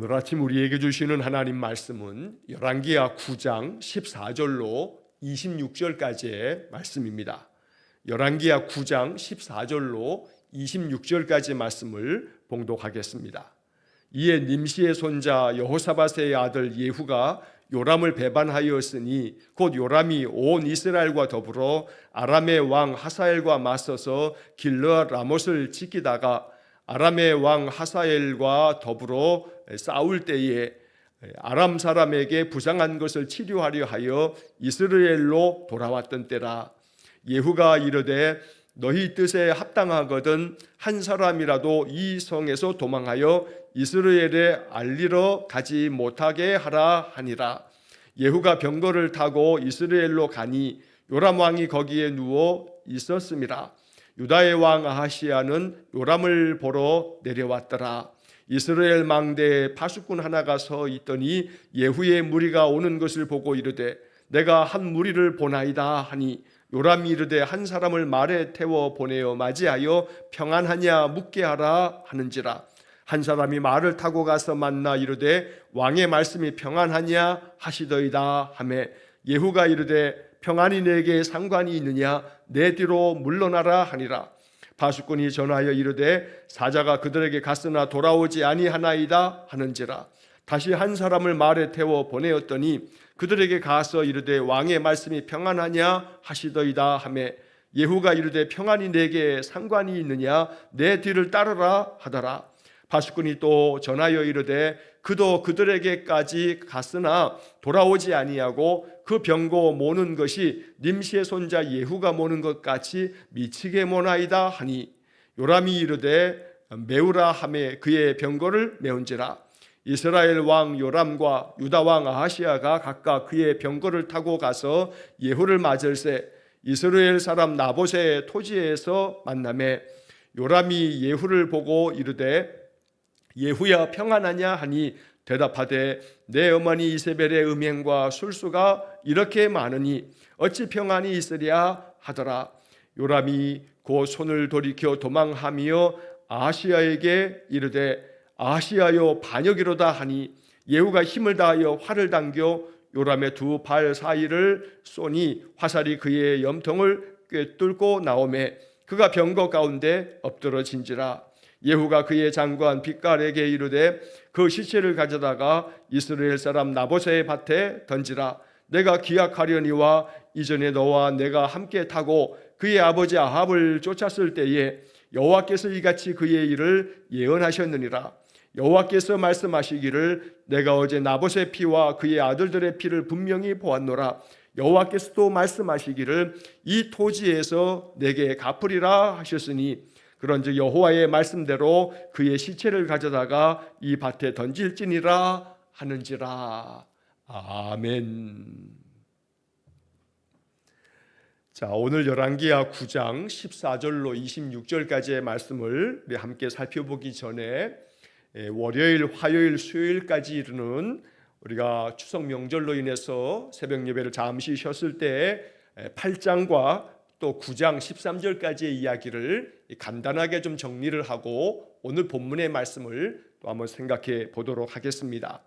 오늘 아침 우리에게 주시는 하나님 말씀은 열왕기하 9장 14절로 26절까지의 말씀입니다. 열왕기하 9장 14절로 26절까지의 말씀을 봉독하겠습니다. 이에 nim시의 손자 여호사밧의 아들 예후가 요람을 배반하였으니 곧 요람이 온 이스라엘과 더불어 아람의 왕 하사엘과 맞서서 길르앗 라못을 지키다가 아람의 왕 하사엘과 더불어 싸울 때에 아람 사람에게 부상한 것을 치료하려 하여 이스라엘로 돌아왔던 때라. 예후가 이르되 너희 뜻에 합당하거든 한 사람이라도 이 성에서 도망하여 이스라엘에 알리러 가지 못하게 하라 하니라. 예후가 병거를 타고 이스라엘로 가니 요람 왕이 거기에 누워 있었음이라. 유다의 왕 아하시야는 요람을 보러 내려왔더라. 이스라엘 망대에 파수꾼 하나가 서 있더니 예후의 무리가 오는 것을 보고 이르되 내가 한 무리를 보나이다 하니 요람이 이르되 한 사람을 말에 태워 보내어 맞이하여 평안하냐 묻게 하라 하는지라. 한 사람이 말을 타고 가서 만나 이르되 왕의 말씀이 평안하냐 하시더이다 하매 예후가 이르되 평안이 내게 상관이 있느냐 내 뒤로 물러나라 하니라. 파수꾼이 전하여 이르되 사자가 그들에게 갔으나 돌아오지 아니하나이다 하는지라. 다시 한 사람을 말에 태워 보내었더니 그들에게 가서 이르되 왕의 말씀이 평안하냐 하시더이다 하매 예후가 이르되 평안이 내게 상관이 있느냐 내 뒤를 따르라 하더라. 파수꾼이 또 전하여 이르되 그도 그들에게까지 갔으나 돌아오지 아니하고 그 병거 모는 것이 nim시의 손자 예후가 모는 것 같이 미치게 모나이다 하니 요람이 이르되 메우라 하매 그의 병거를 메운지라. 이스라엘 왕 요람과 유다 왕 아하시야가 각각 그의 병거를 타고 가서 예후를 맞을새 이스라엘 사람 나봇의 토지에서 만나매 요람이 예후를 보고 이르되 예후야 평안하냐 하니 대답하되 내 어머니 이세벨의 음행과 술수가 이렇게 많으니 어찌 평안이 있으랴 하더라. 요람이 곧 손을 돌이켜 도망하며 아하시야에게 이르되 아하시야여 반역이로다 하니 예후가 힘을 다하여 활을 당겨 요람의 두 발 사이를 쏘니 화살이 그의 염통을 꿰뚫고 나오매 그가 병거 가운데 엎드러진지라. 예후가 그의 장관 빗갈에게 이르되 그 시체를 가져다가 이스라엘 사람 나봇의 밭에 던지라. 내가 기약하려니와 이전에 너와 내가 함께 타고 그의 아버지 아합을 쫓았을 때에 여호와께서 이같이 그의 일을 예언하셨느니라. 여호와께서 말씀하시기를 내가 어제 나봇의 피와 그의 아들들의 피를 분명히 보았노라. 여호와께서 또 말씀하시기를 이 토지에서 내게 갚으리라 하셨으니 그런즉 여호와의 말씀대로 그의 시체를 가져다가 이 밭에 던질지니라 하는지라. 아멘. 자, 오늘 열왕기하 9장 14절로 26절까지의 말씀을 우리 함께 살펴보기 전에 월요일, 화요일, 수요일까지 이르는 우리가 추석 명절로 인해서 새벽 예배를 잠시 쉬었을 때 8장과 또 9장 13절까지의 이야기를 간단하게 좀 정리를 하고 오늘 본문의 말씀을 또 한번 생각해 보도록 하겠습니다.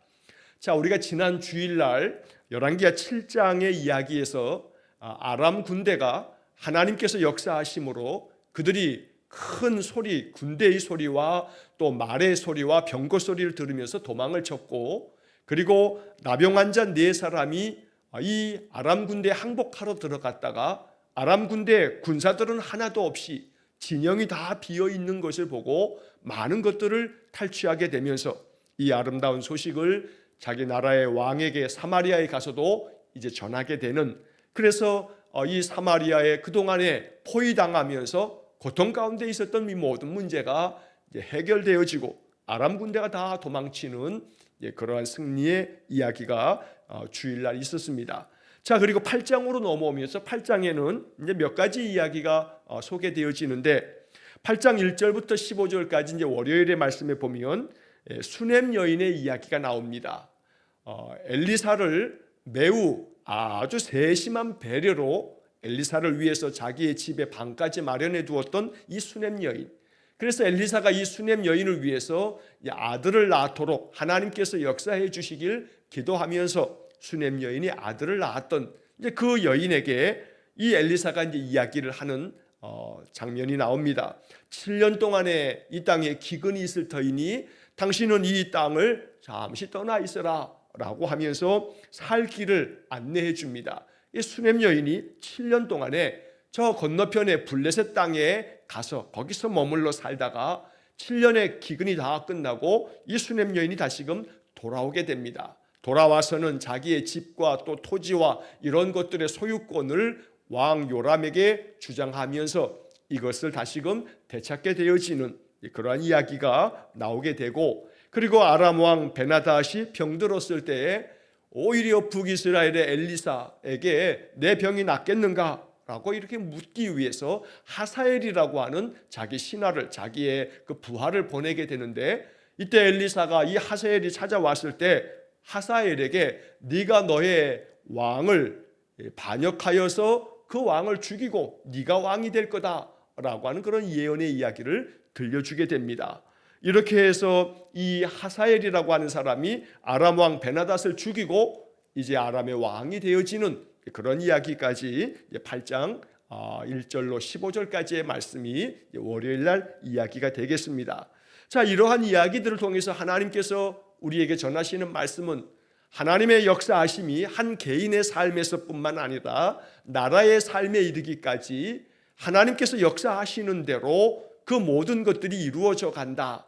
자, 우리가 지난 주일날 열왕기하 7장의 이야기에서 아람 군대가 하나님께서 역사하심으로 그들이 큰 소리, 군대의 소리와 또 말의 소리와 병거 소리를 들으면서 도망을 쳤고 그리고 나병환자 4사람이 이 아람 군대에 항복하러 들어갔다가 아람 군대 군사들은 하나도 없이 진영이 다 비어 있는 것을 보고 많은 것들을 탈취하게 되면서 이 아름다운 소식을 자기 나라의 왕에게 사마리아에 가서도 이제 전하게 되는, 그래서 이 사마리아에 그동안에 포위당하면서 고통 가운데 있었던 이 모든 문제가 이제 해결되어지고 아람 군대가 다 도망치는 그러한 승리의 이야기가 주일날 있었습니다. 자, 그리고 8장으로 넘어오면서 8장에는 이제 몇 가지 이야기가 소개되어지는데 8장 1절부터 15절까지 이제 월요일의 말씀에 보면 수넴 여인의 이야기가 나옵니다. 엘리사를 매우 아주 세심한 배려로 엘리사를 위해서 자기의 집에 방까지 마련해 두었던 이 수넴 여인, 그래서 엘리사가 이 수넴 여인을 위해서 아들을 낳도록 하나님께서 역사해 주시길 기도하면서 수넴 여인이 아들을 낳았던 이제 그 여인에게 이 엘리사가 이제 이야기를 하는 장면이 나옵니다. 7년 동안에 이 땅에 기근이 있을 터이니 당신은 이 땅을 잠시 떠나 있으라 라고 하면서 살 길을 안내해 줍니다. 이 수넴 여인이 7년 동안에 저 건너편의 블레셋 땅에 가서 거기서 머물러 살다가 7년의 기근이 다 끝나고 이 수넴 여인이 다시금 돌아오게 됩니다. 돌아와서는 자기의 집과 또 토지와 이런 것들의 소유권을 왕 요람에게 주장하면서 이것을 다시금 되찾게 되어지는 그러한 이야기가 나오게 되고, 그리고 아람 왕 베나닷이 병들었을 때에 오히려 북이스라엘의 엘리사에게 내 병이 낫겠는가? 라고 이렇게 묻기 위해서 하사엘이라고 하는 자기 신하를, 자기의 그 부하를 보내게 되는데, 이때 엘리사가 이 하사엘이 찾아왔을 때 하사엘에게 네가 너의 왕을 반역하여서 그 왕을 죽이고 네가 왕이 될 거다라고 하는 그런 예언의 이야기를 들려주게 됩니다. 이렇게 해서 이 하사엘이라고 하는 사람이 아람 왕 베나닷을 죽이고 이제 아람의 왕이 되어지는 그런 이야기까지 8장 1절로 15절까지의 말씀이 월요일 날 이야기가 되겠습니다. 자, 이러한 이야기들을 통해서 하나님께서 우리에게 전하시는 말씀은 하나님의 역사하심이 한 개인의 삶에서뿐만 아니라 나라의 삶에 이르기까지 하나님께서 역사하시는 대로 그 모든 것들이 이루어져 간다.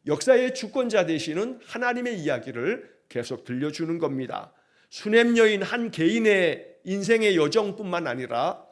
역사의 주권자 되시는 하나님의 이야기를 계속 들려주는 겁니다. 수넴 여인 한 개인의 인생의 여정뿐만 아니라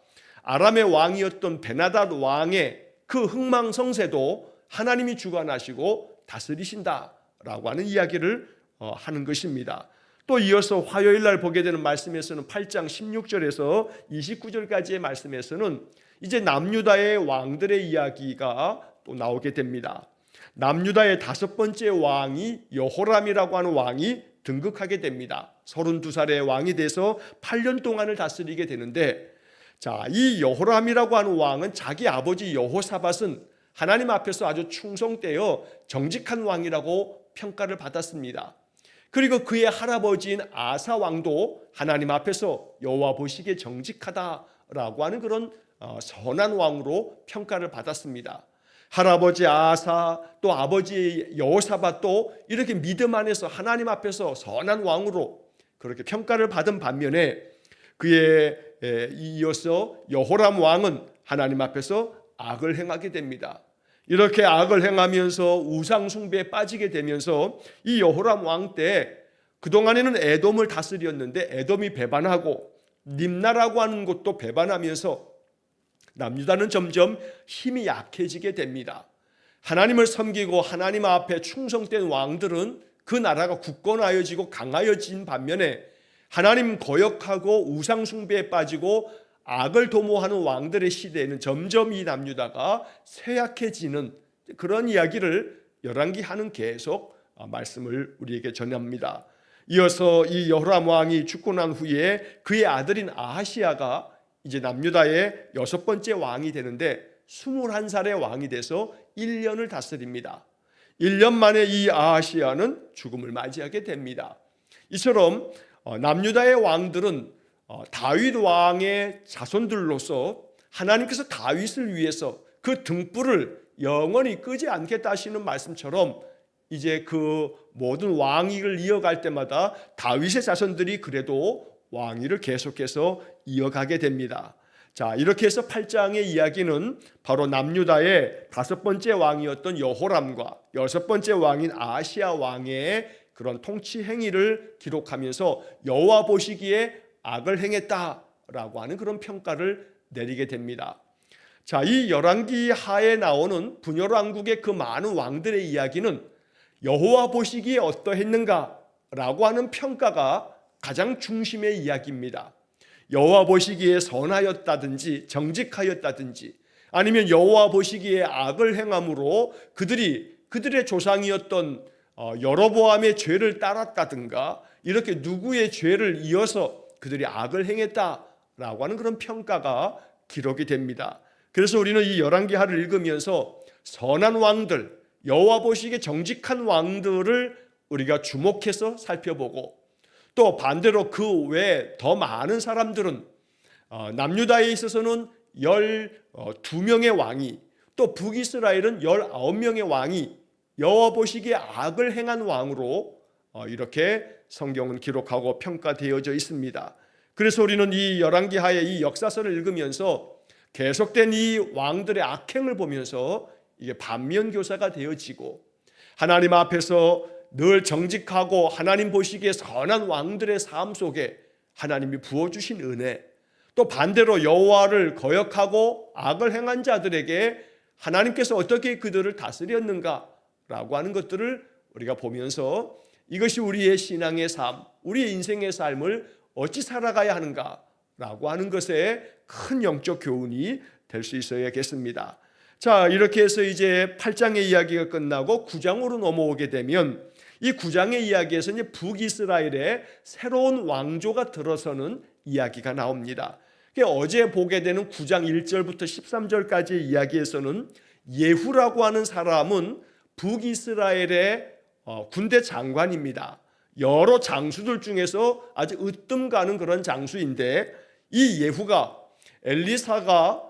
아람의 왕이었던 베나닷 왕의 그 흥망성쇠도 하나님이 주관하시고 다스리신다라고 하는 이야기를 하는 것입니다. 또 이어서 화요일 날 보게 되는 말씀에서는 8장 16절에서 29절까지의 말씀에서는 이제 남유다의 왕들의 이야기가 또 나오게 됩니다. 남유다의 5번째 왕이 여호람이라고 하는 왕이 등극하게 됩니다. 32살의 왕이 돼서 8년 동안을 다스리게 되는데, 자, 이 여호람이라고 하는 왕은 자기 아버지 여호사밧은 하나님 앞에서 아주 충성되어 정직한 왕이라고 평가를 받았습니다. 그리고 그의 할아버지인 아사 왕도 하나님 앞에서 여호와 보시기에 정직하다라고 하는 그런 선한 왕으로 평가를 받았습니다. 할아버지 아사 또 아버지 여호사밧도 이렇게 믿음 안에서 하나님 앞에서 선한 왕으로 그렇게 평가를 받은 반면에 그에 이어서 여호람 왕은 하나님 앞에서 악을 행하게 됩니다. 이렇게 악을 행하면서 우상 숭배에 빠지게 되면서 이 여호람 왕 때 그동안에는 에돔을 다스렸는데 에돔이 배반하고 림나라고 하는 곳도 배반하면서 남유다는 점점 힘이 약해지게 됩니다. 하나님을 섬기고 하나님 앞에 충성된 왕들은 그 나라가 굳건하여지고 강하여진 반면에 하나님 거역하고 우상 숭배에 빠지고 악을 도모하는 왕들의 시대에는 점점 이 남유다가 쇠약해지는 그런 이야기를 열왕기하는 계속 말씀을 우리에게 전합니다. 이어서 이 여호람 왕이 죽고 난 후에 그의 아들인 아하시야가 이제 남유다의 6번째 왕이 되는데 21살의 왕이 돼서 1년을 다스립니다. 1년 만에 이 아하시야는 죽음을 맞이하게 됩니다. 이처럼 남유다의 왕들은 다윗 왕의 자손들로서 하나님께서 다윗을 위해서 그 등불을 영원히 끄지 않겠다 하시는 말씀처럼 이제 그 모든 왕위를 이어갈 때마다 다윗의 자손들이 그래도 왕위를 계속해서 이어가게 됩니다. 자, 이렇게 해서 8장의 이야기는 바로 남유다의 5번째 왕이었던 여호람과 6번째 왕인 아하시야 왕의 그런 통치 행위를 기록하면서 여호와 보시기에 악을 행했다라고 하는 그런 평가를 내리게 됩니다. 자, 이 열왕기 하에 나오는 분열왕국의 그 많은 왕들의 이야기는 여호와 보시기에 어떠했는가라고 하는 평가가 가장 중심의 이야기입니다. 여호와 보시기에 선하였다든지 정직하였다든지 아니면 여호와 보시기에 악을 행함으로 그들의 조상이었던 여로보암의 죄를 따랐다든가 이렇게 누구의 죄를 이어서 그들이 악을 행했다라고 하는 그런 평가가 기록이 됩니다. 그래서 우리는 이 열왕기하를 읽으면서 선한 왕들, 여호와 보시기에 정직한 왕들을 우리가 주목해서 살펴보고, 또 반대로 그 외에 더 많은 사람들은 남유다에 있어서는 12명의 왕이, 또 북이스라엘은 19명의 왕이 여호와 보시기에 악을 행한 왕으로 이렇게 성경은 기록하고 평가되어져 있습니다. 그래서 우리는 이 열왕기하의 이 역사서를 읽으면서 계속된 이 왕들의 악행을 보면서 이게 반면교사가 되어지고, 하나님 앞에서 늘 정직하고 하나님 보시기에 선한 왕들의 삶 속에 하나님이 부어주신 은혜, 또 반대로 여호와를 거역하고 악을 행한 자들에게 하나님께서 어떻게 그들을 다스렸는가라고 하는 것들을 우리가 보면서 이것이 우리의 신앙의 삶, 우리의 인생의 삶을 어찌 살아가야 하는가라고 하는 것에 큰 영적 교훈이 될 수 있어야겠습니다. 자, 이렇게 해서 이제 8장의 이야기가 끝나고 9장으로 넘어오게 되면 이 9장의 이야기에서 이제 북이스라엘의 새로운 왕조가 들어서는 이야기가 나옵니다. 어제 보게 되는 9장 1절부터 13절까지의 이야기에서는 예후라고 하는 사람은 북이스라엘의 군대 장관입니다. 여러 장수들 중에서 아주 으뜸 가는 그런 장수인데, 이 예후가 엘리사가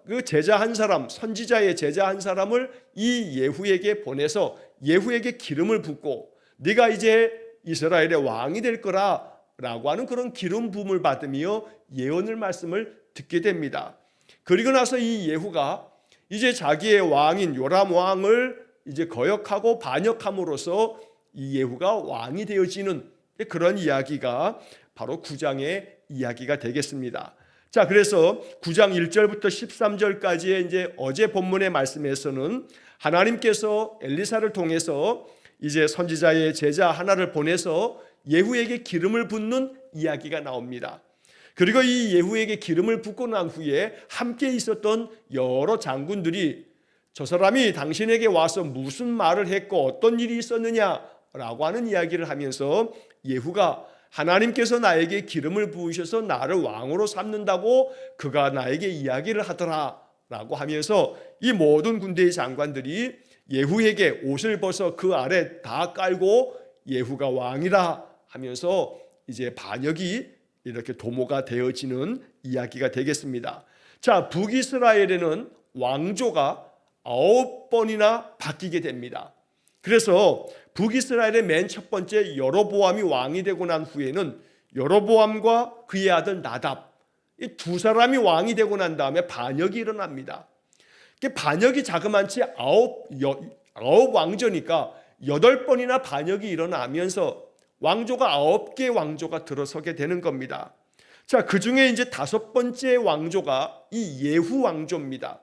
그 제자 한 사람, 선지자의 제자 한 사람을 이 예후에게 보내서 예후에게 기름을 붓고 네가 이제 이스라엘의 왕이 될 거라 라고 하는 그런 기름 부음을 받으며 예언을 말씀을 듣게 됩니다. 그리고 나서 이 예후가 이제 자기의 왕인 요람 왕을 이제 거역하고 반역함으로써 이 예후가 왕이 되어지는 그런 이야기가 바로 9장의 이야기가 되겠습니다. 자, 그래서 9장 1절부터 13절까지의 이제 어제 본문의 말씀에서는 하나님께서 엘리사를 통해서 이제 선지자의 제자 하나를 보내서 예후에게 기름을 붓는 이야기가 나옵니다. 그리고 이 예후에게 기름을 붓고 난 후에 함께 있었던 여러 장군들이 저 사람이 당신에게 와서 무슨 말을 했고 어떤 일이 있었느냐라고 하는 이야기를 하면서 예후가 하나님께서 나에게 기름을 부으셔서 나를 왕으로 삼는다고 그가 나에게 이야기를 하더라 라고 하면서 이 모든 군대의 장관들이 예후에게 옷을 벗어 그 아래 다 깔고 예후가 왕이라 하면서 이제 반역이 이렇게 도모가 되어지는 이야기가 되겠습니다. 자, 북이스라엘에는 왕조가 9번이나 바뀌게 됩니다. 그래서 북이스라엘의 맨 첫 번째 여로보암이 왕이 되고 난 후에는 여로보암과 그의 아들 나답, 이 두 사람이 왕이 되고 난 다음에 반역이 일어납니다. 반역이 자그만치 9 왕조니까 8번이나 반역이 일어나면서 왕조가 9개의 왕조가 들어서게 되는 겁니다. 자, 그 중에 이제 5번째 왕조가 이 예후 왕조입니다.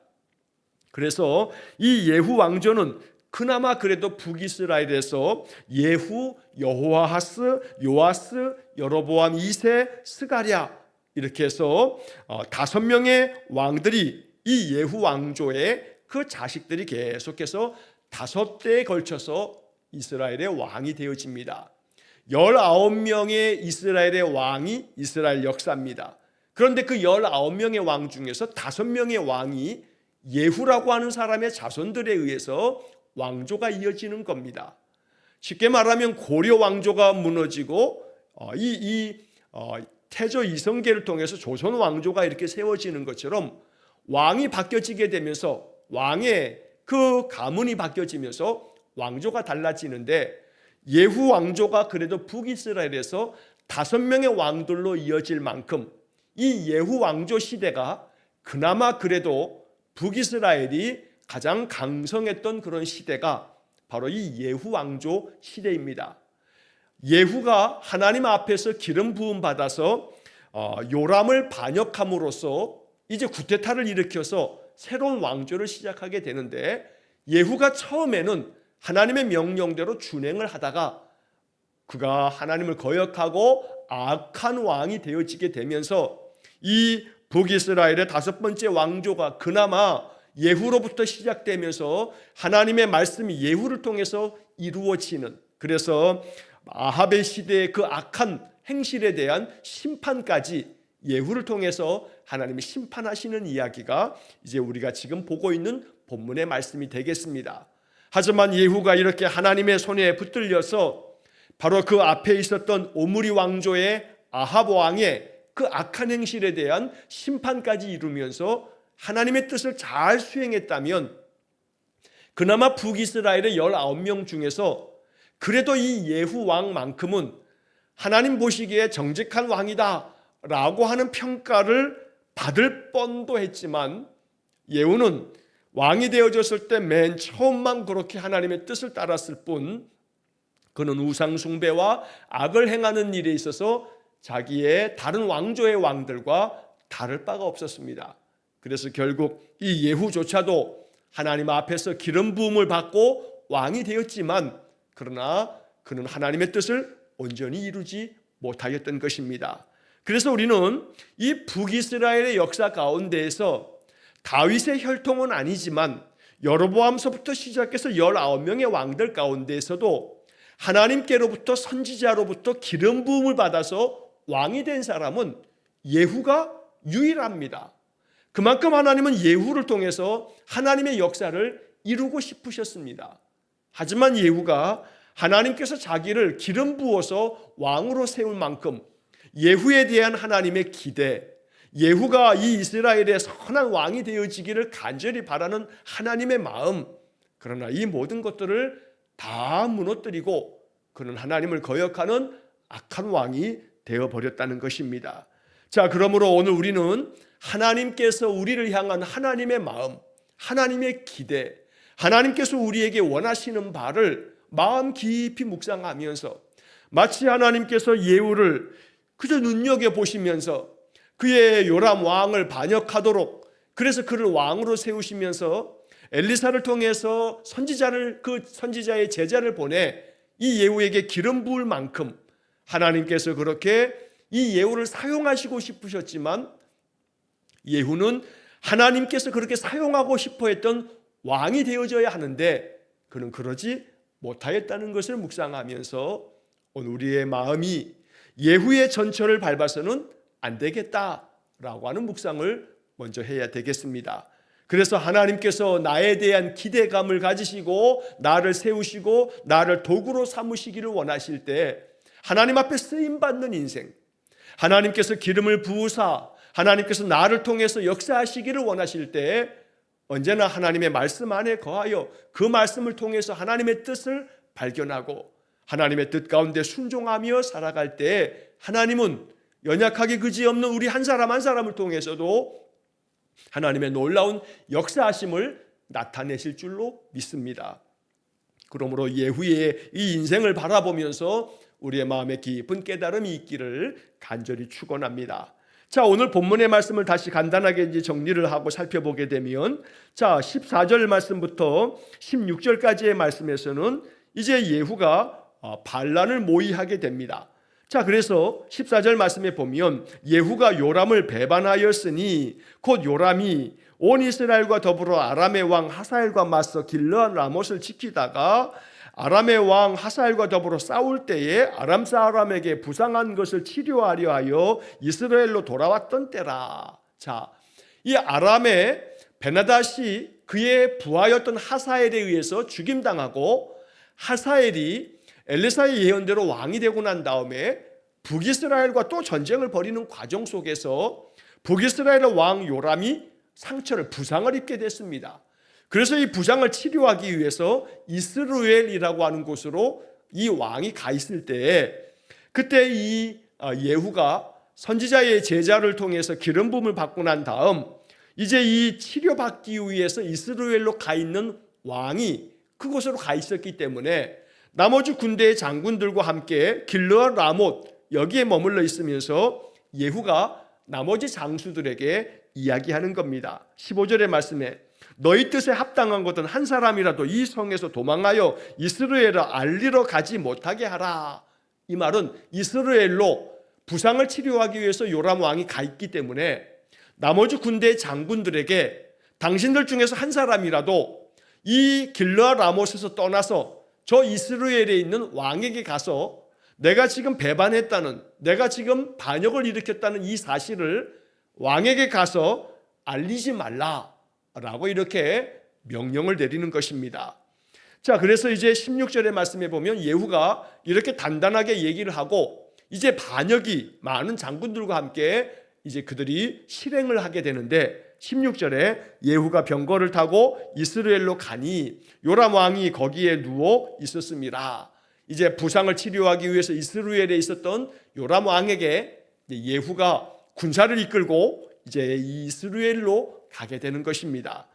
그래서 이 예후 왕조는 그나마 그래도 북이스라엘에서 예후, 여호아하스, 요아스, 여로보암 2세, 스가랴 이렇게 해서 5명의 왕들이 이 예후 왕조의 그 자식들이 계속해서 5대에 걸쳐서 이스라엘의 왕이 되어집니다. 19명의 이스라엘의 왕이 이스라엘 역사입니다. 그런데 그 19명의 왕 중에서 5명의 왕이 예후라고 하는 사람의 자손들에 의해서 왕조가 이어지는 겁니다. 쉽게 말하면 고려 왕조가 무너지고 태조 이성계를 통해서 조선 왕조가 이렇게 세워지는 것처럼 왕이 바뀌어지게 되면서 왕의 그 가문이 바뀌어지면서 왕조가 달라지는데, 예후 왕조가 그래도 북이스라엘에서 5명의 왕들로 이어질 만큼 이 예후 왕조 시대가 그나마 그래도 북이스라엘이 가장 강성했던 그런 시대가 바로 이 예후 왕조 시대입니다. 예후가 하나님 앞에서 기름 부음 받아서 요람을 반역함으로써 이제 구테타를 일으켜서 새로운 왕조를 시작하게 되는데, 예후가 처음에는 하나님의 명령대로 준행을 하다가 그가 하나님을 거역하고 악한 왕이 되어지게 되면서 이 북이스라엘의 5번째 왕조가 그나마 예후로부터 시작되면서 하나님의 말씀이 예후를 통해서 이루어지는, 그래서 아합의 시대의 그 악한 행실에 대한 심판까지 예후를 통해서 하나님이 심판하시는 이야기가 이제 우리가 지금 보고 있는 본문의 말씀이 되겠습니다. 하지만 예후가 이렇게 하나님의 손에 붙들려서 바로 그 앞에 있었던 오므리 왕조의 아합 왕의 그 악한 행실에 대한 심판까지 이루면서 하나님의 뜻을 잘 수행했다면 그나마 북이스라엘의 19명 중에서 그래도 이 예후 왕만큼은 하나님 보시기에 정직한 왕이다 라고 하는 평가를 받을 뻔도 했지만, 예후는 왕이 되어졌을 때 맨 처음만 그렇게 하나님의 뜻을 따랐을 뿐 그는 우상 숭배와 악을 행하는 일에 있어서 자기의 다른 왕조의 왕들과 다를 바가 없었습니다. 그래서 결국 이 예후조차도 하나님 앞에서 기름 부음을 받고 왕이 되었지만, 그러나 그는 하나님의 뜻을 온전히 이루지 못하였던 것입니다. 그래서 우리는 이 북이스라엘의 역사 가운데에서 다윗의 혈통은 아니지만 여로보암서부터 시작해서 19명의 왕들 가운데에서도 하나님께로부터 선지자로부터 기름 부음을 받아서 왕이 된 사람은 예후가 유일합니다. 그만큼 하나님은 예후를 통해서 하나님의 역사를 이루고 싶으셨습니다. 하지만 예후가 하나님께서 자기를 기름 부어서 왕으로 세울 만큼 예후에 대한 하나님의 기대, 예후가 이 이스라엘의 선한 왕이 되어지기를 간절히 바라는 하나님의 마음, 그러나 이 모든 것들을 다 무너뜨리고 그는 하나님을 거역하는 악한 왕이 되어버렸다는 것입니다. 자, 그러므로 오늘 우리는 하나님께서 우리를 향한 하나님의 마음, 하나님의 기대, 하나님께서 우리에게 원하시는 바를 마음 깊이 묵상하면서 마치 하나님께서 예후를 그저 눈여겨보시면서 그의 요람 왕을 반역하도록, 그래서 그를 왕으로 세우시면서 엘리사를 통해서 그 선지자의 제자를 보내 이 예후에게 기름 부을 만큼 하나님께서 그렇게 이 예후를 사용하시고 싶으셨지만, 예후는 하나님께서 그렇게 사용하고 싶어 했던 왕이 되어져야 하는데 그는 그러지 못하였다는 것을 묵상하면서 오늘 우리의 마음이 예후의 전철을 밟아서는 안 되겠다라고 하는 묵상을 먼저 해야 되겠습니다. 그래서 하나님께서 나에 대한 기대감을 가지시고 나를 세우시고 나를 도구로 삼으시기를 원하실 때 하나님 앞에 쓰임받는 인생, 하나님께서 기름을 부으사 하나님께서 나를 통해서 역사하시기를 원하실 때 언제나 하나님의 말씀 안에 거하여 그 말씀을 통해서 하나님의 뜻을 발견하고 하나님의 뜻 가운데 순종하며 살아갈 때 하나님은 연약하게 그지없는 우리 한 사람 한 사람을 통해서도 하나님의 놀라운 역사하심을 나타내실 줄로 믿습니다. 그러므로 예후의 이 인생을 바라보면서 우리의 마음에 깊은 깨달음이 있기를 간절히 축원합니다. 자, 오늘 본문의 말씀을 다시 간단하게 이제 정리를 하고 살펴보게 되면, 자, 14절 말씀부터 16절까지의 말씀에서는 이제 예후가 반란을 모의하게 됩니다. 자, 그래서 14절 말씀에 보면 예후가 요람을 배반하였으니 곧 요람이 온 이스라엘과 더불어 아람의 왕 하사엘과 맞서 길르앗 라못을 지키다가 아람의 왕 하사엘과 더불어 싸울 때에 아람 사람에게 부상한 것을 치료하려 하여 이스라엘로 돌아왔던 때라. 자, 이 아람의 베나닷이 그의 부하였던 하사엘에 의해서 죽임당하고 하사엘이 엘리사의 예언대로 왕이 되고 난 다음에 북이스라엘과 또 전쟁을 벌이는 과정 속에서 북이스라엘의 왕 요람이 부상을 입게 됐습니다. 그래서 이 부상을 치료하기 위해서 이스루엘이라고 하는 곳으로 이 왕이 가 있을 때 그때 이 예후가 선지자의 제자를 통해서 기름 부음을 받고 난 다음 이제 이 치료받기 위해서 이스루엘로 가 있는 왕이 그곳으로 가 있었기 때문에 나머지 군대의 장군들과 함께 길르앗 라못 여기에 머물러 있으면서 예후가 나머지 장수들에게 이야기하는 겁니다. 15절의 말씀에 너희 뜻에 합당한 것은 한 사람이라도 이 성에서 도망하여 이스라엘을 알리러 가지 못하게 하라. 이 말은 이스라엘로 부상을 치료하기 위해서 요람 왕이 가 있기 때문에 나머지 군대의 장군들에게 당신들 중에서 한 사람이라도 이 길르앗 라못에서 떠나서 저 이스라엘에 있는 왕에게 가서 내가 지금 배반했다는, 내가 지금 반역을 일으켰다는 이 사실을 왕에게 가서 알리지 말라라고 이렇게 명령을 내리는 것입니다. 자, 그래서 이제 16절의 말씀에 보면 예후가 이렇게 단단하게 얘기를 하고 이제 반역이 많은 장군들과 함께 이제 그들이 실행을 하게 되는데 16절에 예후가 병거를 타고 이스라엘로 가니 요람 왕이 거기에 누워 있었습니다. 이제 부상을 치료하기 위해서 이스라엘에 있었던 요람 왕에게 예후가 군사를 이끌고 이제 이스라엘로 가게 되는 것입니다.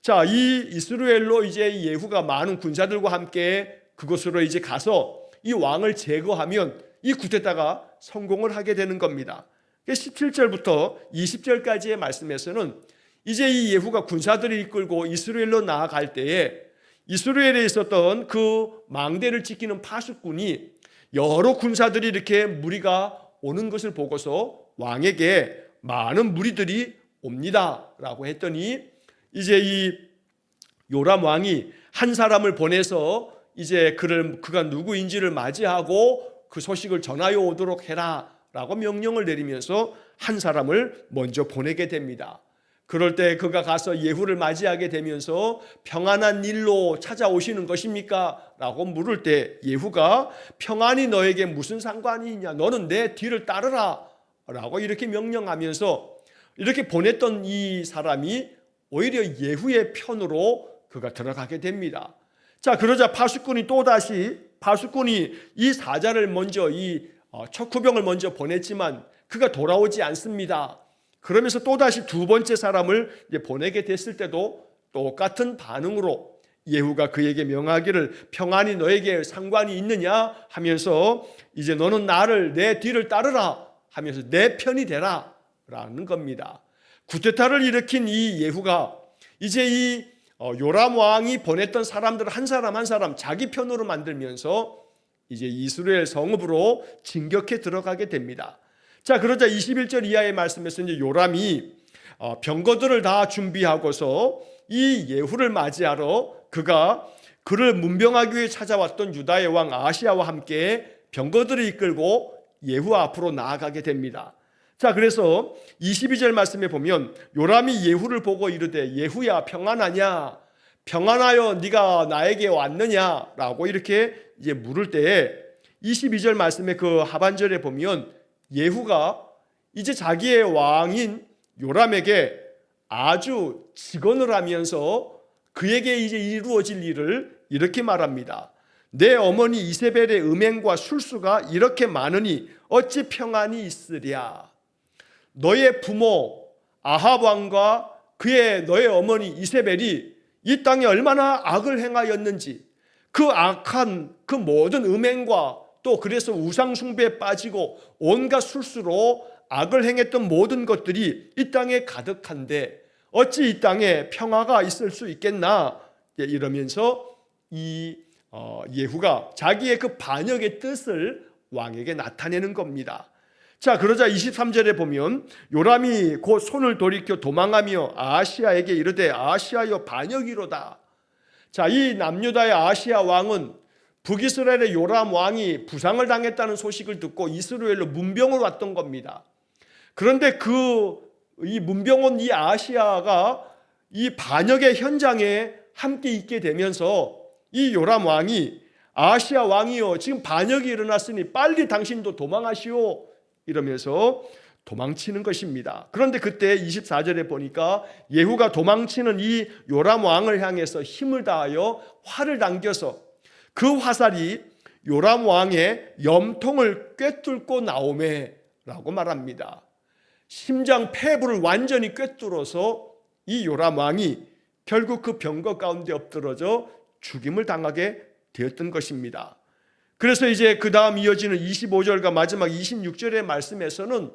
자, 이 이스라엘로 이제 예후가 많은 군사들과 함께 그곳으로 이제 가서 이 왕을 제거하면 이 쿠데타가 성공을 하게 되는 겁니다. 17절부터 20절까지의 말씀에서는 이제 이 예후가 군사들을 이끌고 이스라엘로 나아갈 때에 이스라엘에 있었던 그 망대를 지키는 파수꾼이 여러 군사들이 이렇게 무리가 오는 것을 보고서 왕에게 많은 무리들이 옵니다 라고 했더니 이제 이 요람 왕이 한 사람을 보내서 이제 그가 누구인지를 맞이하고 그 소식을 전하여 오도록 해라 라고 명령을 내리면서 한 사람을 먼저 보내게 됩니다. 그럴 때 그가 가서 예후를 맞이하게 되면서 평안한 일로 찾아오시는 것입니까? 라고 물을 때 예후가 평안이 너에게 무슨 상관이 있냐? 너는 내 뒤를 따르라 라고 이렇게 명령하면서 이렇게 보냈던 이 사람이 오히려 예후의 편으로 그가 들어가게 됩니다. 자, 그러자 파수꾼이 이 사자를 먼저 이 척후병을 먼저 보냈지만 그가 돌아오지 않습니다. 그러면서 또다시 두 번째 사람을 이제 보내게 됐을 때도 똑같은 반응으로 예후가 그에게 명하기를 평안이 너에게 상관이 있느냐 하면서 이제 너는 내 뒤를 따르라 하면서 내 편이 되라 라는 겁니다. 쿠데타를 일으킨 이 예후가 이제 이 요람 왕이 보냈던 사람들을 한 사람 한 사람 자기 편으로 만들면서 이제 이스라엘 성읍으로 진격해 들어가게 됩니다. 자, 그러자 21절 이하의 말씀에서 이제 요람이 병거들을 다 준비하고서 이 예후를 맞이하러 그를 문병하기 위해 찾아왔던 유다의 왕 아하시야와 함께 병거들을 이끌고 예후 앞으로 나아가게 됩니다. 자, 그래서 22절 말씀에 보면 요람이 예후를 보고 이르되 예후야 평안하냐? 평안하여 네가 나에게 왔느냐라고 이렇게 이제 물을 때에 22절 말씀의 그 하반절에 보면 예후가 이제 자기의 왕인 요람에게 아주 직언을 하면서 그에게 이제 이루어질 일을 이렇게 말합니다. 내 어머니 이세벨의 음행과 술수가 이렇게 많으니 어찌 평안이 있으랴. 너의 부모 아합 왕과 너의 어머니 이세벨이 이 땅에 얼마나 악을 행하였는지 그 악한 그 모든 음행과 또 그래서 우상 숭배에 빠지고 온갖 술수로 악을 행했던 모든 것들이 이 땅에 가득한데 어찌 이 땅에 평화가 있을 수 있겠나 이러면서 이 예후가 자기의 그 반역의 뜻을 왕에게 나타내는 겁니다. 자, 그러자 23절에 보면 요람이 곧 손을 돌이켜 도망하며 아하시야에게 이르되 아하시야여 반역이로다. 자, 이 남유다의 아하시야 왕은 북이스라엘의 요람 왕이 부상을 당했다는 소식을 듣고 이스라엘로 문병을 왔던 겁니다. 그런데 이 문병 온 이 아하시야가 이 반역의 현장에 함께 있게 되면서 이 요람 왕이 아하시야 왕이요 지금 반역이 일어났으니 빨리 당신도 도망하시오 이러면서 도망치는 것입니다. 그런데 그때 24절에 보니까 예후가 도망치는 이 요람 왕을 향해서 힘을 다하여 활을 당겨서 그 화살이 요람 왕의 염통을 꿰뚫고 나오매라고 말합니다. 심장 폐부를 완전히 꿰뚫어서 이 요람 왕이 결국 그 병거 가운데 엎드러져 죽임을 당하게 되었던 것입니다. 그래서 이제 그 다음 이어지는 25절과 마지막 26절의 말씀에서는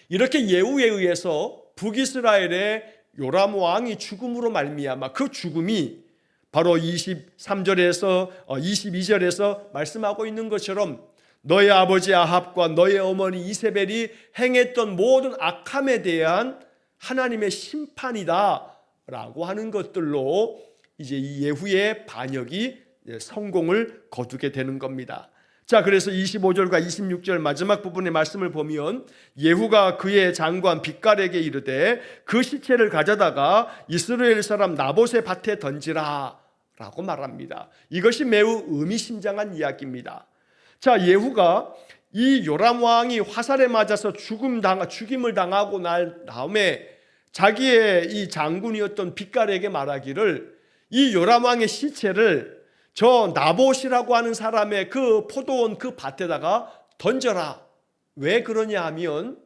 이렇게 예후에 의해서 북이스라엘의 요람 왕이 죽음으로 말미암아 그 죽음이 바로 23절에서 22절에서 말씀하고 있는 것처럼 너의 아버지 아합과 너의 어머니 이세벨이 행했던 모든 악함에 대한 하나님의 심판이다 라고 하는 것들로 이제 이 예후의 반역이 성공을 거두게 되는 겁니다. 자, 그래서 25절과 26절 마지막 부분의 말씀을 보면 예후가 그의 장관 빗갈에게 이르되 그 시체를 가져다가 이스라엘 사람 나봇의 밭에 던지라 라고 말합니다. 이것이 매우 의미심장한 이야기입니다. 자, 예후가 이 요람 왕이 화살에 맞아서 죽임을 당하고 난 다음에 자기의 이 장군이었던 빗갈에게 말하기를 이 요람 왕의 시체를 저 나봇이라고 하는 사람의 그 포도원 그 밭에다가 던져라. 왜 그러냐 하면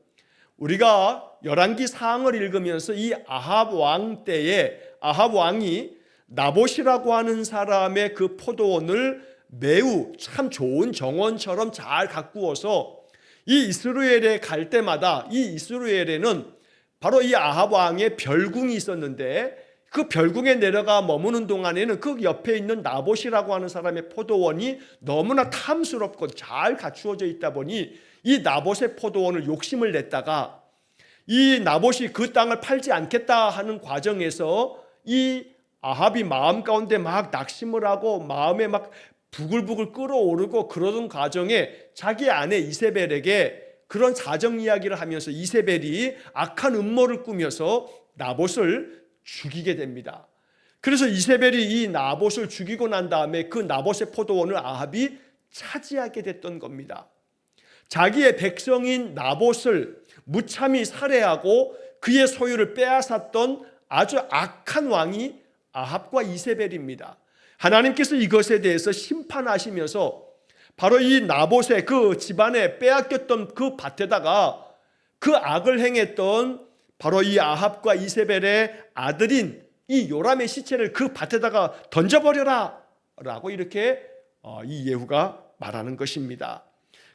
우리가 열왕기 사항을 읽으면서 이 아합 왕 때에 아합 왕이 나봇이라고 하는 사람의 그 포도원을 매우 참 좋은 정원처럼 잘 가꾸어서 이 이스라엘에 갈 때마다 이 이스라엘에는 바로 이 아합 왕의 별궁이 있었는데 그 별궁에 내려가 머무는 동안에는 그 옆에 있는 나봇이라고 하는 사람의 포도원이 너무나 탐스럽고 잘 갖추어져 있다 보니 이 나봇의 포도원을 욕심을 냈다가 이 나봇이 그 땅을 팔지 않겠다 하는 과정에서 이 아합이 마음 가운데 막 낙심을 하고 마음에 막 부글부글 끓어오르고 그러던 과정에 자기 아내 이세벨에게 그런 사정 이야기를 하면서 이세벨이 악한 음모를 꾸며서 나봇을 죽이게 됩니다. 그래서 이세벨이 이 나봇을 죽이고 난 다음에 그 나봇의 포도원을 아합이 차지하게 됐던 겁니다. 자기의 백성인 나봇을 무참히 살해하고 그의 소유를 빼앗았던 아주 악한 왕이 아합과 이세벨입니다. 하나님께서 이것에 대해서 심판하시면서 바로 이 나봇의 그 집안에 빼앗겼던 그 밭에다가 그 악을 행했던 바로 이 아합과 이세벨의 아들인 이 요람의 시체를 그 밭에다가 던져버려라 라고 이렇게 이 예후가 말하는 것입니다.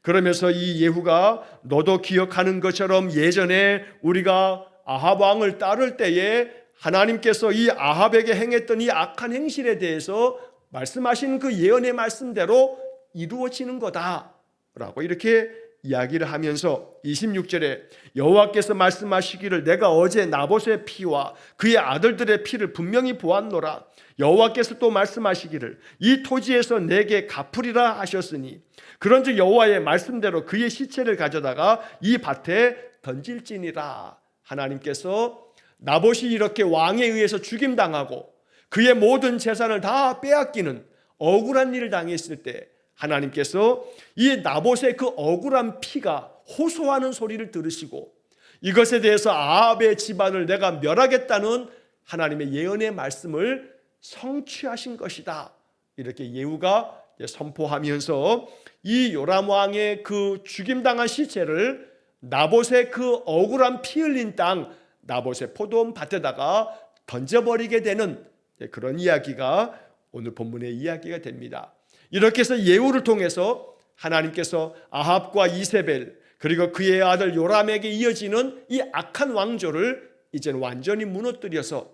그러면서 이 예후가 너도 기억하는 것처럼 예전에 우리가 아합 왕을 따를 때에 하나님께서 이 아합에게 행했던 이 악한 행실에 대해서 말씀하신 그 예언의 말씀대로 이루어지는 거다 라고 이렇게 이야기를 하면서 26절에 여호와께서 말씀하시기를 내가 어제 나봇의 피와 그의 아들들의 피를 분명히 보았노라. 여호와께서 또 말씀하시기를 이 토지에서 내게 갚으리라 하셨으니 그런즉 여호와의 말씀대로 그의 시체를 가져다가 이 밭에 던질지니라. 하나님께서 나봇이 이렇게 왕에 의해서 죽임당하고 그의 모든 재산을 다 빼앗기는 억울한 일을 당했을 때 하나님께서 이 나봇의 그 억울한 피가 호소하는 소리를 들으시고 이것에 대해서 아합의 집안을 내가 멸하겠다는 하나님의 예언의 말씀을 성취하신 것이다. 이렇게 예후가 선포하면서 이 요람 왕의 그 죽임당한 시체를 나봇의 그 억울한 피 흘린 땅 나봇의 포도원 밭에다가 던져버리게 되는 그런 이야기가 오늘 본문의 이야기가 됩니다. 이렇게 해서 예후를 통해서 하나님께서 아합과 이세벨 그리고 그의 아들 요람에게 이어지는 이 악한 왕조를 이제는 완전히 무너뜨려서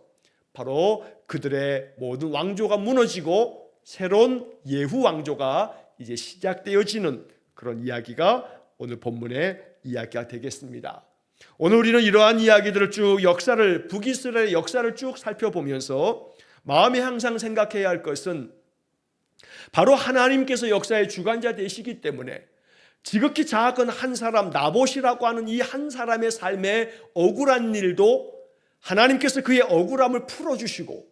바로 그들의 모든 왕조가 무너지고 새로운 예후 왕조가 이제 시작되어지는 그런 이야기가 오늘 본문의 이야기가 되겠습니다. 오늘 우리는 이러한 이야기들을 쭉 북이스라엘의 역사를 쭉 살펴보면서 마음에 항상 생각해야 할 것은 바로 하나님께서 역사의 주관자 되시기 때문에 지극히 작은 한 사람 나봇이라고 하는 이 한 사람의 삶에 억울한 일도 하나님께서 그의 억울함을 풀어주시고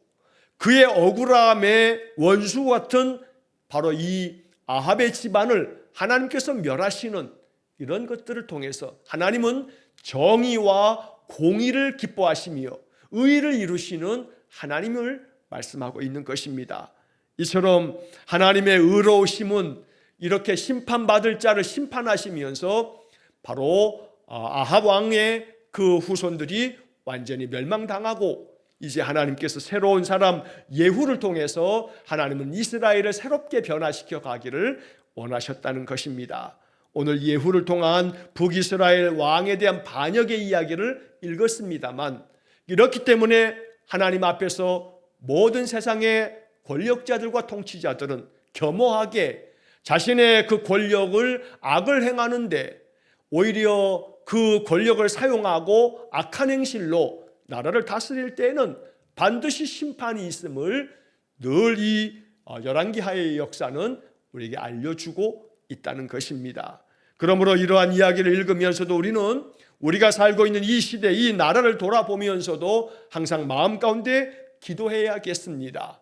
그의 억울함의 원수 같은 바로 이 아합의 집안을 하나님께서 멸하시는 이런 것들을 통해서 하나님은 정의와 공의를 기뻐하시며 의를 이루시는 하나님을 말씀하고 있는 것입니다. 이처럼 하나님의 의로우심은 이렇게 심판받을 자를 심판하시면서 바로 아합 왕의 그 후손들이 완전히 멸망당하고 이제 하나님께서 새로운 사람 예후를 통해서 하나님은 이스라엘을 새롭게 변화시켜 가기를 원하셨다는 것입니다. 오늘 예후를 통한 북이스라엘 왕에 대한 반역의 이야기를 읽었습니다만 이렇기 때문에 하나님 앞에서 모든 세상의 권력자들과 통치자들은 겸허하게 자신의 그 권력을 악을 행하는데 오히려 그 권력을 사용하고 악한 행실로 나라를 다스릴 때에는 반드시 심판이 있음을 늘 이 열왕기하의 역사는 우리에게 알려주고 있다는 것입니다. 그러므로 이러한 이야기를 읽으면서도 우리는 우리가 살고 있는 이 시대, 이 나라를 돌아보면서도 항상 마음 가운데 기도해야겠습니다.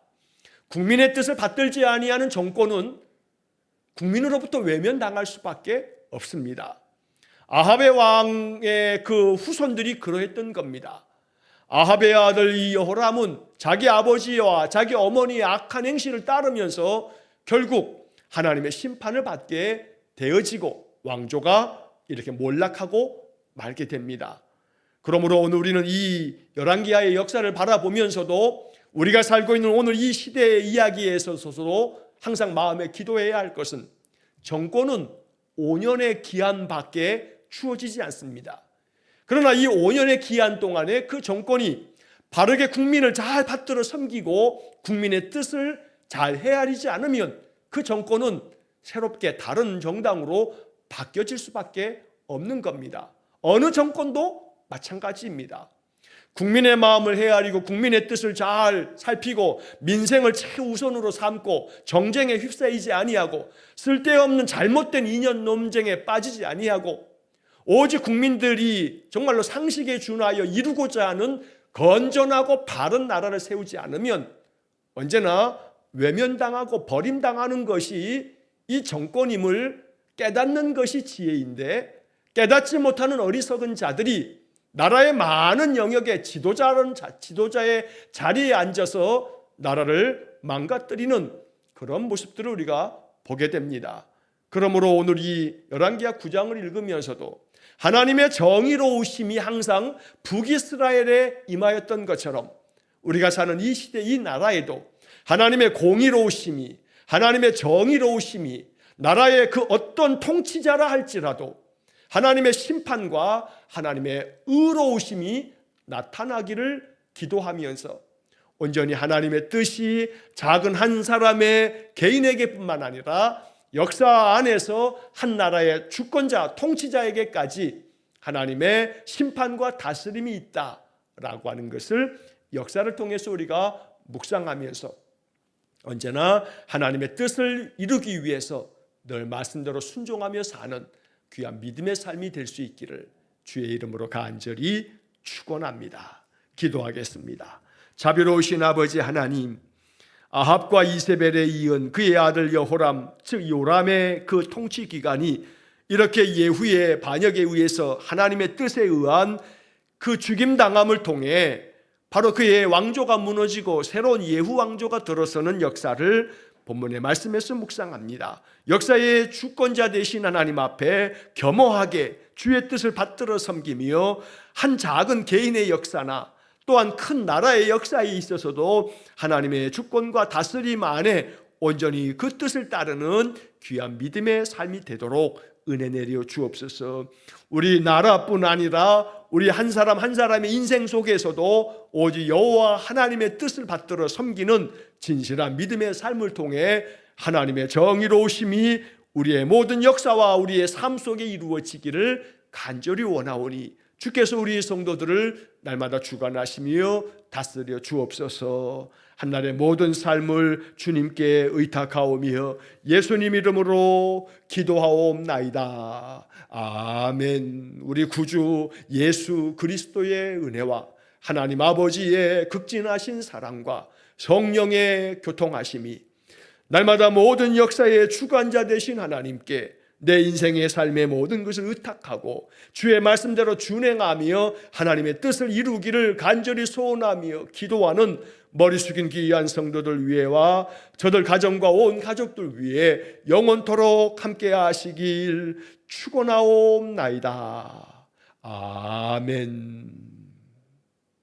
국민의 뜻을 받들지 아니하는 정권은 국민으로부터 외면당할 수밖에 없습니다. 아합의 왕의 그 후손들이 그러했던 겁니다. 아합의 아들 이 여호람은 자기 아버지와 자기 어머니의 악한 행실을 따르면서 결국 하나님의 심판을 받게 되어지고 왕조가 이렇게 몰락하고 말게 됩니다. 그러므로 오늘 우리는 이 열왕기하의 역사를 바라보면서도 우리가 살고 있는 오늘 이 시대의 이야기에 있어서도 항상 마음에 기도해야 할 것은 정권은 5년의 기한밖에 주어지지 않습니다. 그러나 이 5년의 기한 동안에 그 정권이 바르게 국민을 잘 받들어 섬기고 국민의 뜻을 잘 헤아리지 않으면 그 정권은 새롭게 다른 정당으로 바뀌어질 수밖에 없는 겁니다. 어느 정권도 마찬가지입니다. 국민의 마음을 헤아리고 국민의 뜻을 잘 살피고 민생을 최우선으로 삼고 정쟁에 휩싸이지 아니하고 쓸데없는 잘못된 이념 논쟁에 빠지지 아니하고 오직 국민들이 정말로 상식에 준하여 이루고자 하는 건전하고 바른 나라를 세우지 않으면 언제나 외면당하고 버림당하는 것이 이 정권임을 깨닫는 것이 지혜인데, 깨닫지 못하는 어리석은 자들이 나라의 많은 영역에 지도자의 자리에 앉아서 나라를 망가뜨리는 그런 모습들을 우리가 보게 됩니다. 그러므로 오늘 이 열왕기하 9장을 읽으면서도 하나님의 정의로우심이 항상 북이스라엘에 임하였던 것처럼 우리가 사는 이 시대, 이 나라에도 하나님의 공의로우심이, 하나님의 정의로우심이 나라의 그 어떤 통치자라 할지라도 하나님의 심판과 하나님의 의로우심이 나타나기를 기도하면서 온전히 하나님의 뜻이 작은 한 사람의 개인에게뿐만 아니라 역사 안에서 한 나라의 주권자, 통치자에게까지 하나님의 심판과 다스림이 있다라고 하는 것을 역사를 통해서 우리가 묵상하면서 언제나 하나님의 뜻을 이루기 위해서 늘 말씀대로 순종하며 사는 귀한 믿음의 삶이 될 수 있기를 주의 이름으로 간절히 축원합니다. 기도하겠습니다. 자비로우신 아버지 하나님, 아합과 이세벨에 이은 그의 아들 여호람, 즉 요람의 그 통치 기간이 이렇게 예후의 반역에 의해서 하나님의 뜻에 의한 그 죽임당함을 통해 바로 그의 왕조가 무너지고 새로운 예후 왕조가 들어서는 역사를 본문의 말씀에서 묵상합니다. 역사의 주권자 되신 하나님 앞에 겸허하게 주의 뜻을 받들어 섬기며 한 작은 개인의 역사나 또한 큰 나라의 역사에 있어서도 하나님의 주권과 다스림 안에 온전히 그 뜻을 따르는 귀한 믿음의 삶이 되도록 은혜 내려 주옵소서. 우리 나라뿐 아니라 우리 한 사람 한 사람의 인생 속에서도 오직 여호와 하나님의 뜻을 받들어 섬기는 진실한 믿음의 삶을 통해 하나님의 정의로우심이 우리의 모든 역사와 우리의 삶 속에 이루어지기를 간절히 원하오니 주께서 우리 성도들을 날마다 주관하시며 다스려 주옵소서. 한날의 모든 삶을 주님께 의탁하오며 예수님 이름으로 기도하옵나이다. 아멘. 우리 구주 예수 그리스도의 은혜와 하나님 아버지의 극진하신 사랑과 성령의 교통하심이 날마다 모든 역사의 주관자 되신 하나님께 내 인생의 삶의 모든 것을 의탁하고 주의 말씀대로 준행하며 하나님의 뜻을 이루기를 간절히 소원하며 기도하는 머리 숙인 귀한 성도들 위에와 저들 가정과 온 가족들 위해 영원토록 함께 하시길 축원하옵나이다. 아멘.